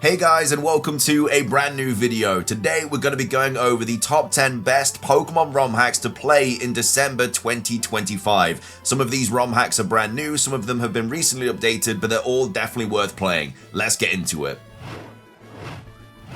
Hey guys, and welcome to a brand new video. Today we're going to be going over the top 10 best Pokemon ROM hacks to play in December 2025. Some of these ROM hacks are brand new, some of them have been recently updated, but they're all definitely worth playing. Let's get into it.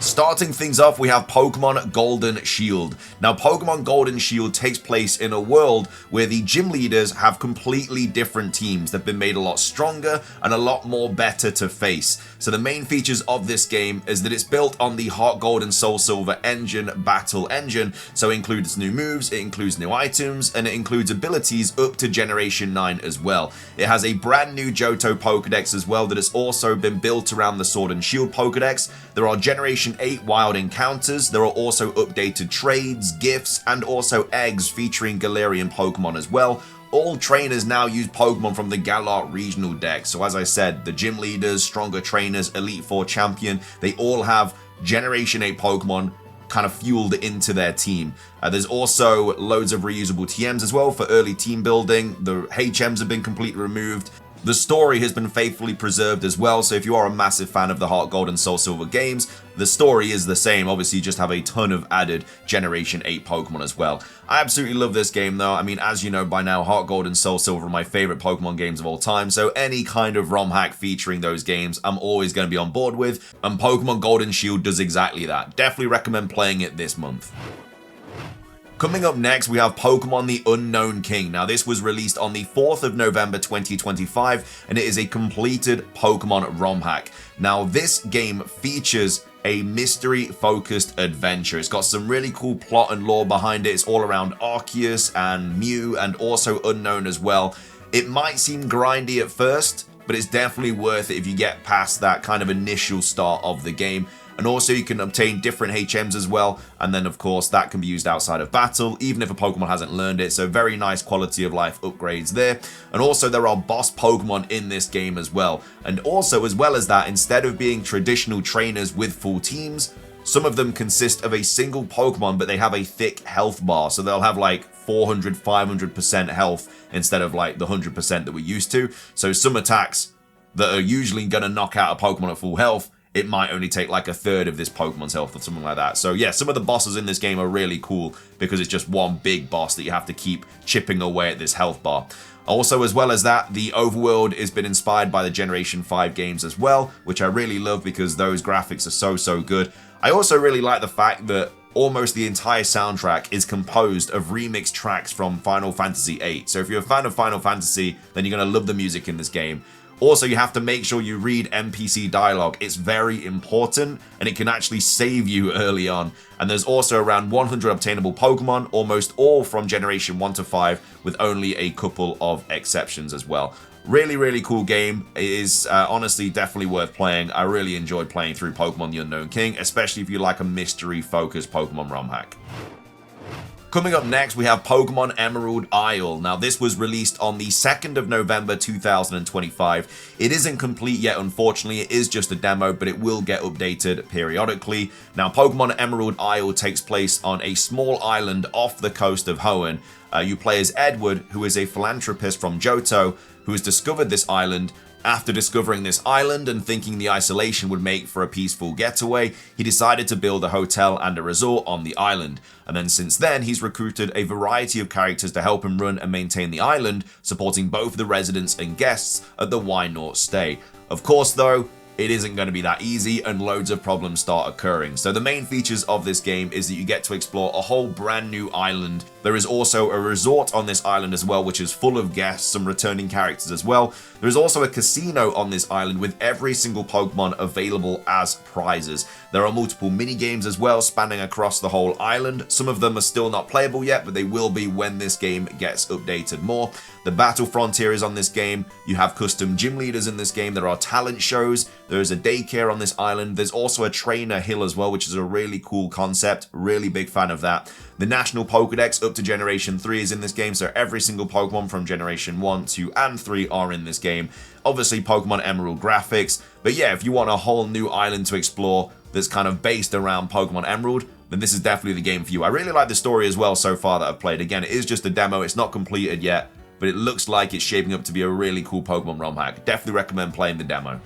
Starting things off, we have Pokemon Golden Shield. Now, Pokemon Golden Shield takes place in a world where the gym leaders have completely different teams. They've been made a lot stronger and a lot more better to face. So the main features of this game is that it's built on the Heart Gold and Soul Silver engine battle engine. So it includes new moves, it includes new items, and it includes abilities up to Generation 9 as well. It has a brand new Johto Pokedex as well that has also been built around the Sword and Shield Pokedex. There are Generation 8 wild encounters. There are also updated trades, gifts, and also eggs featuring Galarian Pokemon as well. All trainers now use Pokemon from the Galar regional deck. So as I said, the gym leaders, stronger trainers, Elite Four champion, they all have Generation 8 Pokemon kind of fueled into their team. There's also loads of reusable TMs as well for early team building. The HMs have been completely removed. The story has been faithfully preserved as well, so if you are a massive fan of the Heart Gold and Soul Silver games, the story is the same. Obviously, you just have a ton of added Generation 8 Pokemon as well. I absolutely love this game though. I mean, as you know by now, Heart Gold and Soul Silver are my favorite Pokemon games of all time, so any kind of ROM hack featuring those games, I'm always going to be on board with, and Pokemon Golden Shield does exactly that. Definitely recommend playing it this month. Coming up next, we have Pokemon the Unknown King. Now, this was released on the 4th of November 2025, and it is a completed Pokemon ROM hack. Now, this game features a mystery-focused adventure. It's got some really cool plot and lore behind it. It's all around Arceus and Mew, and also Unknown as well. It might seem grindy at first, but it's definitely worth it if you get past that kind of initial start of the game. And also you can obtain different HMs as well, and then of course that can be used outside of battle even if a Pokemon hasn't learned it, so very nice quality of life upgrades there. And also there are boss Pokemon in this game as well, and also as well as that, instead of being traditional trainers with full teams, some of them consist of a single Pokemon, but they have a thick health bar, so they'll have like 400-500% health instead of like the 100% that we're used to. So some attacks that are usually going to knock out a Pokemon at full health, it might only take like a third of this Pokemon's health or something like that. So yeah, some of the bosses in this game are really cool because it's just one big boss that you have to keep chipping away at this health bar. Also, as well as that, the overworld has been inspired by the Generation 5 games as well, which I really love because those graphics are so good. I also really like the fact that almost the entire soundtrack is composed of remixed tracks from Final Fantasy VIII. So if you're a fan of Final Fantasy, then you're going to love the music in this game. Also, you have to make sure you read NPC dialogue. It's very important, and it can actually save you early on. And there's also around 100 obtainable Pokemon, almost all from Generation 1 to 5, with only a couple of exceptions as well. Really cool game. It is honestly definitely worth playing. I really enjoyed playing through Pokemon the Unknown King, especially if you like a mystery-focused Pokemon ROM hack. Coming up next, we have Pokemon Emerald Isle. Now, this was released on the 2nd of November 2025. It isn't complete yet, unfortunately. It is just a demo, but it will get updated periodically. Now, Pokemon Emerald Isle takes place on a small island off the coast of Hoenn. You play as Edward, who is a philanthropist from Johto, who has discovered this island. After discovering this island and thinking the isolation would make for a peaceful getaway, he decided to build a hotel and a resort on the island. And then since then, he's recruited a variety of characters to help him run and maintain the island, supporting both the residents and guests at the Why Not Stay. Of course though, it isn't going to be that easy and loads of problems start occurring. So the main features of this game is that you get to explore a whole brand new island. There is also a resort on this island as well, which is full of guests, some returning characters as well. There is also a casino on this island with every single Pokemon available as prizes. There are multiple mini games as well spanning across the whole island. Some of them are still not playable yet, but they will be when this game gets updated more. The battle frontier is on this game. You have custom gym leaders in this game. There are talent shows. There is a daycare on this island. There's also a trainer hill as well, which is a really cool concept. Really big fan of that. The National Pokedex up to Generation 3 is in this game, so every single Pokemon from Generation 1, 2, and 3 are in this game. Obviously, Pokemon Emerald graphics. But yeah, if you want a whole new island to explore that's kind of based around Pokemon Emerald, then this is definitely the game for you. I really like the story as well so far that I've played. Again, it is just a demo. It's not completed yet, but it looks like it's shaping up to be a really cool Pokemon ROM hack. Definitely recommend playing the demo.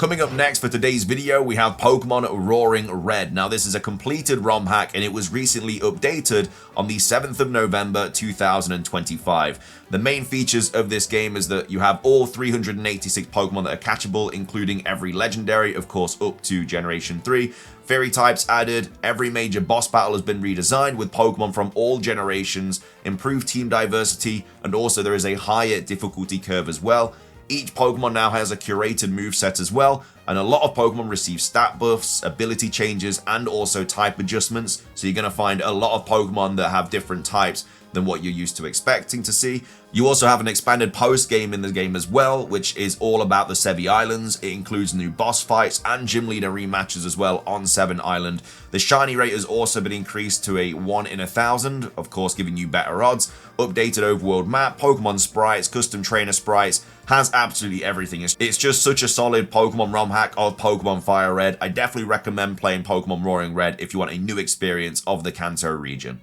Coming up next for today's video, we have Pokemon Roaring Red. Now, this is a completed ROM hack, and it was recently updated on the 7th of November 2025. The main features of this game is that you have all 386 Pokemon that are catchable, including every legendary, of course, up to Generation 3. Fairy types added, every major boss battle has been redesigned with Pokemon from all generations, improved team diversity, and also there is a higher difficulty curve as well. Each Pokemon now has a curated moveset as well, and a lot of Pokemon receive stat buffs, ability changes, and also type adjustments. So you're going to find a lot of Pokemon that have different types than what you're used to expecting to see. You also have an expanded post-game in the game as well, which is all about the Sevi Islands. It includes new boss fights and gym leader rematches as well on Seven Island. The shiny rate has also been increased to a 1 in 1,000, of course giving you better odds. Updated overworld map, Pokemon sprites, custom trainer sprites, has absolutely everything. It's just such a solid Pokemon ROM hack of Pokemon Fire Red. I definitely recommend playing Pokemon Roaring Red if you want a new experience of the Kanto region.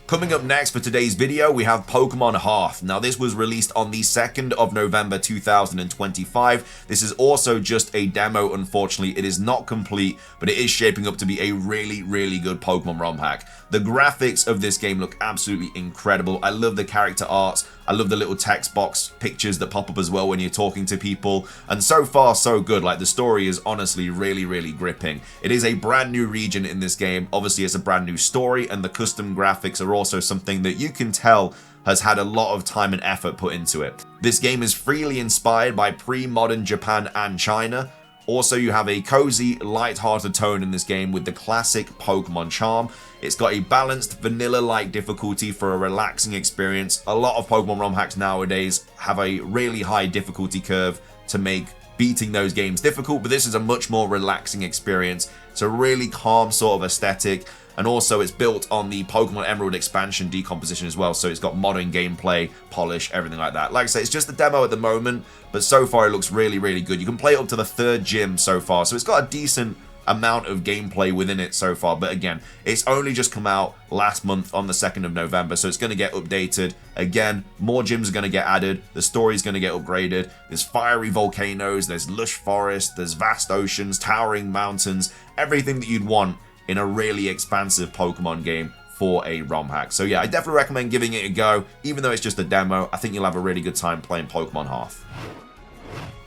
Coming up next for today's video, we have Pokemon Hearth. Now, this was released on the 2nd of November 2025. This is also just a demo, unfortunately. It is not complete, but it is shaping up to be a really, really good Pokemon ROM hack. The graphics of this game look absolutely incredible. I love the character arts. I love the little text box pictures that pop up as well when you're talking to people. And so far, so good. Like, the story is honestly really, really gripping. It is a brand new region in this game. Obviously, it's a brand new story, and the custom graphics are also something that you can tell has had a lot of time and effort put into it. This game is freely inspired by pre-modern Japan and China. Also, you have a cozy, light-hearted tone in this game with the classic Pokemon charm. It's got a balanced, vanilla-like difficulty for a relaxing experience. A lot of Pokemon ROM hacks nowadays have a really high difficulty curve to make beating those games difficult, but this is a much more relaxing experience. It's a really calm sort of aesthetic, and also it's built on the Pokemon Emerald expansion decomposition as well, so it's got modern gameplay, polish, everything like that. Like I say, it's just a demo at the moment, but so far it looks really, really good. You can play up to the 3rd gym so far, so it's got a decent amount of gameplay within it so far, but again, it's only just come out last month on the 2nd of November, so it's going to get updated. Again, more gyms are going to get added, the story's going to get upgraded, there's fiery volcanoes, there's lush forests, there's vast oceans, towering mountains, everything that you'd want in a really expansive Pokemon game for a ROM hack. So yeah, I definitely recommend giving it a go. Even though it's just a demo, I think you'll have a really good time playing Pokemon Hearth.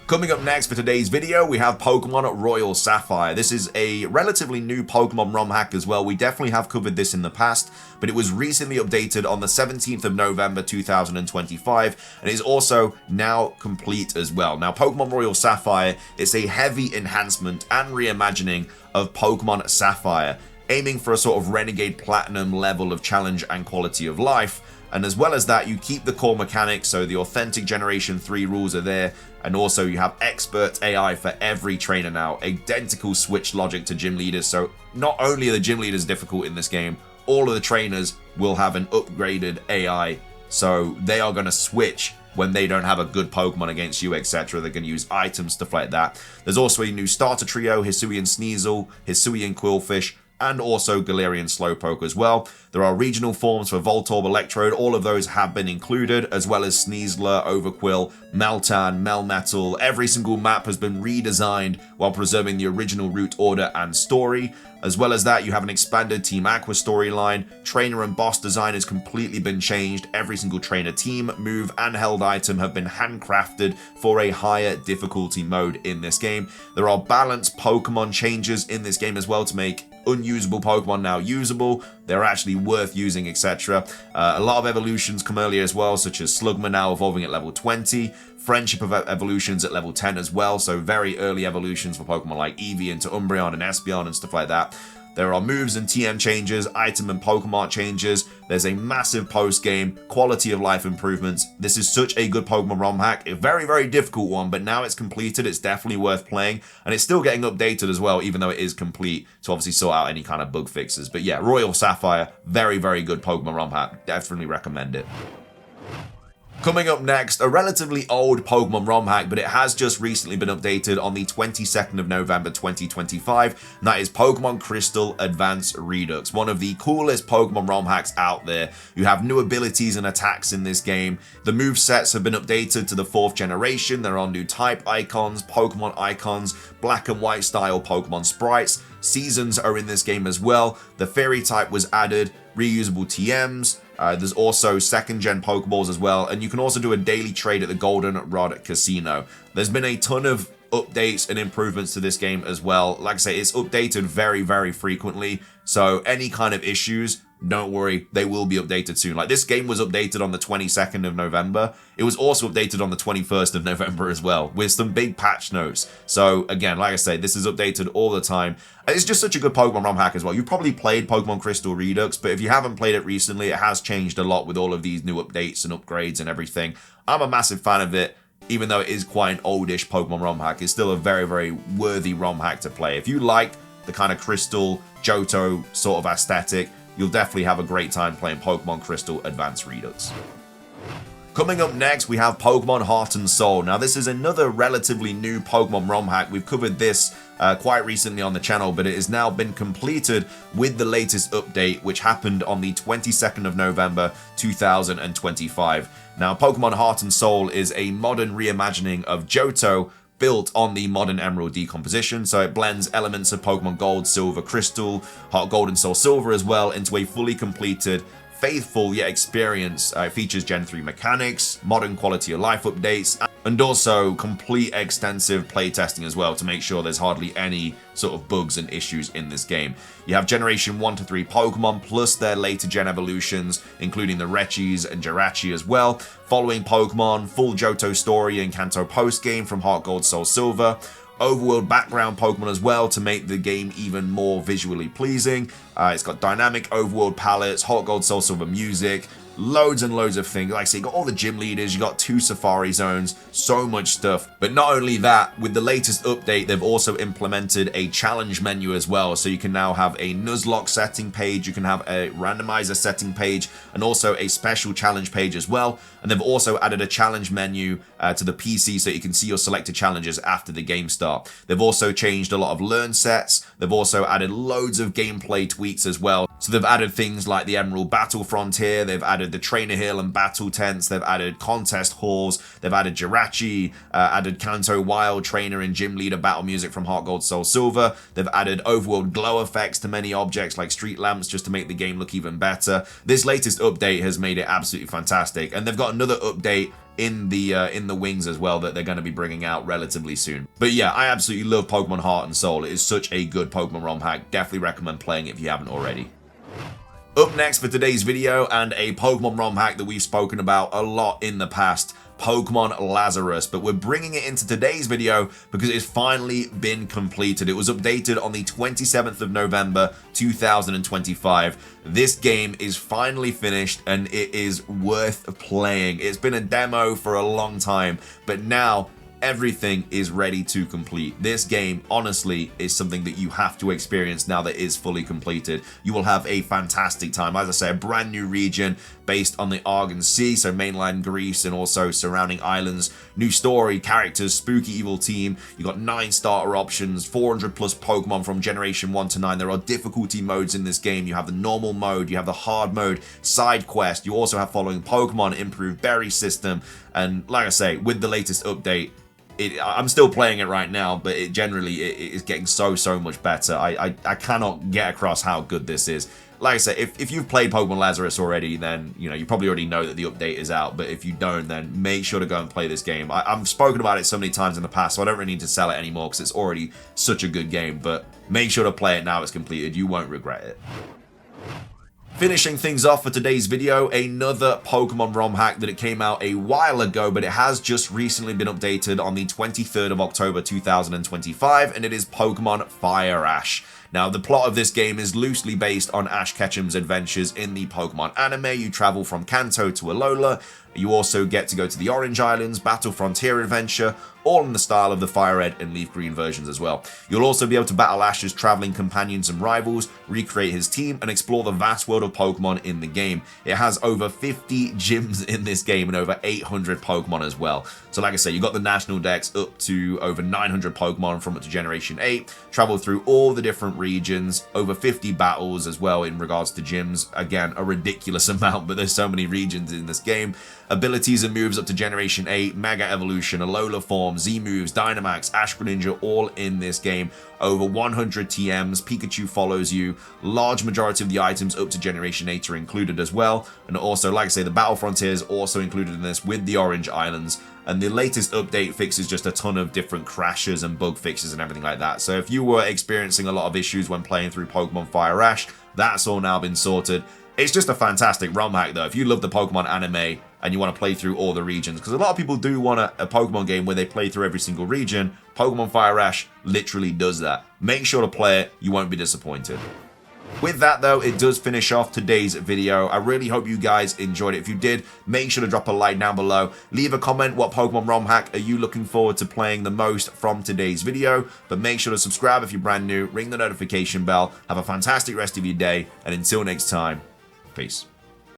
Coming up next for today's video, we have Pokemon Royal Sapphire. This is a relatively new Pokemon ROM hack as well. We definitely have covered this in the past, but it was recently updated on the 17th of November 2025, and is also now complete as well. Now, Pokemon Royal Sapphire is a heavy enhancement and reimagining of Pokemon Sapphire, aiming for a sort of Renegade Platinum level of challenge and quality of life. And as well as that, you keep the core mechanics, so the authentic Generation 3 rules are there, and also you have expert AI for every trainer now, identical switch logic to gym leaders, so not only are the gym leaders difficult in this game, all of the trainers will have an upgraded AI, so they are going to switch when they don't have a good Pokemon against you, etc. They're going to use items, stuff like that. There's also a new starter trio, Hisuian Sneasel, Hisuian Quillfish, and also Galarian Slowpoke as well. There are regional forms for Voltorb, Electrode, all of those have been included, as well as Sneasler, Overquill, Meltan, Melmetal. Every single map has been redesigned while preserving the original route order and story. As well as that, you have an expanded Team Aqua storyline. Trainer and boss design has completely been changed. Every single trainer team, move, and held item have been handcrafted for a higher difficulty mode in this game. There are balanced Pokemon changes in this game as well to make unusable Pokemon now usable. They're actually worth using, etc. A lot of evolutions come earlier as well, such as Slugma now evolving at level 20. Friendship of evolutions at level 10 as well, so very early evolutions for Pokemon like Eevee into Umbreon and Espeon and stuff like that. There are moves and TM changes, item and Pokemon changes. There's a massive post-game, quality of life improvements. This is such a good Pokemon ROM hack. A very, very difficult one, but now it's completed. It's definitely worth playing. And it's still getting updated as well, even though it is complete, to obviously sort out any kind of bug fixes. But yeah, Royal Sapphire, very, very good Pokemon ROM hack. Definitely recommend it. Coming up next, a relatively old Pokemon Rom hack, but it has just recently been updated on the 22nd of November 2025, and that is Pokemon Crystal Advanced Redux, one of the coolest Pokemon Rom hacks out there. You have new abilities and attacks in this game. The movesets have been updated to the 4th generation. There are new type icons, Pokemon icons, black and white style Pokemon sprites. Seasons are in this game as well. The Fairy type was added, reusable TMs. There's also 2nd gen Pokeballs as well, and you can also do a daily trade at the Goldenrod Casino. There's been a ton of updates and improvements to this game as well. Like I say, it's updated very, very frequently, so any kind of issues, don't worry, they will be updated soon. Like, this game was updated on the 22nd of November. It was also updated on the 21st of November as well, with some big patch notes. So again, like I say, this is updated all the time. It's just such a good Pokemon ROM hack as well. You've probably played Pokemon Crystal Redux, but if you haven't played it recently, it has changed a lot with all of these new updates and upgrades and everything. I'm a massive fan of it. Even though it is quite an oldish Pokemon ROM hack, it's still a very, very worthy ROM hack to play. If you like the kind of Crystal, Johto sort of aesthetic, you'll definitely have a great time playing Pokemon Crystal Advanced Redux. Coming up next, we have Pokemon Heart and Soul. Now, this is another relatively new Pokemon ROM hack. We've covered this quite recently on the channel, but it has now been completed with the latest update, which happened on the 22nd of November 2025. Now, Pokemon Heart and Soul is a modern reimagining of Johto, built on the modern Emerald decomposition, so it blends elements of Pokemon Gold, Silver, Crystal, Heart Gold and Soul Silver as well into a fully completed, faithful yet experience. It features Gen 3 mechanics, modern quality of life updates, and also complete extensive playtesting as well to make sure there's hardly any sort of bugs and issues in this game. You have Generation 1 to 3 Pokemon plus their later gen evolutions, including the Rechis and Jirachi as well, following Pokemon, full Johto story and Kanto post-game from Heart Gold Soul Silver, overworld background Pokemon as well to make the game even more visually pleasing. It's got dynamic overworld palettes, Heart Gold Soul Silver music, loads and loads of things. Like I say, you got all the gym leaders, you got 2 safari zones, so much stuff. But not only that, with the latest update, they've also implemented a challenge menu as well. So you can now have a Nuzlocke setting page, you can have a randomizer setting page, and also a special challenge page as well. And they've also added a challenge menu to the PC so you can see your selected challenges after the game start. They've also changed a lot of learn sets. They've also added loads of gameplay tweaks as well. So they've added things like the Emerald Battle Frontier, they've added the Trainer Hill and Battle Tents, they've added contest halls, they've added Jirachi, added Kanto Wild Trainer and Gym Leader battle music from Heart Gold Soul Silver, they've added overworld glow effects to many objects like street lamps just to make the game look even better. This latest update has made it absolutely fantastic, and they've got another update in the wings as well that they're going to be bringing out relatively soon. But yeah, I absolutely love Pokemon Heart and Soul. It is such a good Pokemon ROM hack. Definitely recommend playing it if you haven't already. Up next for today's video, and a Pokemon ROM hack that we've spoken about a lot in the past, Pokemon Lazarus, but we're bringing it into today's video because it's finally been completed. It was updated on the 27th of November 2025. This game is finally finished and it is worth playing. It's been a demo for a long time, but now everything is ready to complete. This game, honestly, is something that you have to experience now that it is fully completed. You will have a fantastic time. As I say, a brand new region based on the Argon Sea, so mainland Greece and also surrounding islands. New story, characters, spooky evil team. You got 9 starter options, 400 plus Pokemon from Generation 1 to 9. There are difficulty modes in this game. You have the normal mode, you have the hard mode, side quest. You also have following Pokemon, improved berry system. And like I say, with the latest update, I'm still playing it right now, but it is getting so much better. I cannot get across how good this is. Like I said, if you've played Pokemon Lazarus already, then you probably already know that the update is out. But if you don't, then make sure to go and play this game. I've spoken about it so many times in the past, so I don't really need to sell it anymore because it's already such a good game. But make sure to play it now it's completed. You won't regret it. Finishing things off for today's video, another Pokemon ROM hack that it came out a while ago, but it has just recently been updated on the 23rd of October 2025, and it is Pokemon Fire Ash. Now, the plot of this game is loosely based on Ash Ketchum's adventures in the Pokemon anime. You travel from Kanto to Alola. You also get to go to the Orange Islands, Battle Frontier Adventure, all in the style of the Fire Red and Leaf Green versions as well. You'll also be able to battle Ash's traveling companions and rivals, recreate his team, and explore the vast world of Pokemon in the game. It has over 50 gyms in this game and over 800 Pokemon as well. So like I say, you got the National Dex up to over 900 Pokemon from up to Generation 8, travel through all the different regions, over 50 battles as well in regards to gyms. Again, a ridiculous amount, but there's so many regions in this game. Abilities and moves up to Generation 8, Mega Evolution, Alola Form, Z-Moves, Dynamax, Ash Greninja, all in this game. Over 100 TMs, Pikachu follows you, large majority of the items up to Generation 8 are included as well, and also, like I say, the Battle Frontier is also included in this with the Orange Islands, and the latest update fixes just a ton of different crashes and bug fixes and everything like that. So if you were experiencing a lot of issues when playing through Pokemon Fire Ash, that's all now been sorted. It's just a fantastic ROM hack though. If you love the Pokemon anime and you want to play through all the regions, because a lot of people do want a Pokemon game where they play through every single region, Pokemon Fire Ash literally does that. Make sure to play it, you won't be disappointed. With that though, it does finish off today's video. I really hope you guys enjoyed it. If you did, make sure to drop a like down below. Leave a comment, what Pokemon ROM hack are you looking forward to playing the most from today's video. But make sure to subscribe if you're brand new, ring the notification bell. Have a fantastic rest of your day, and until next time, peace.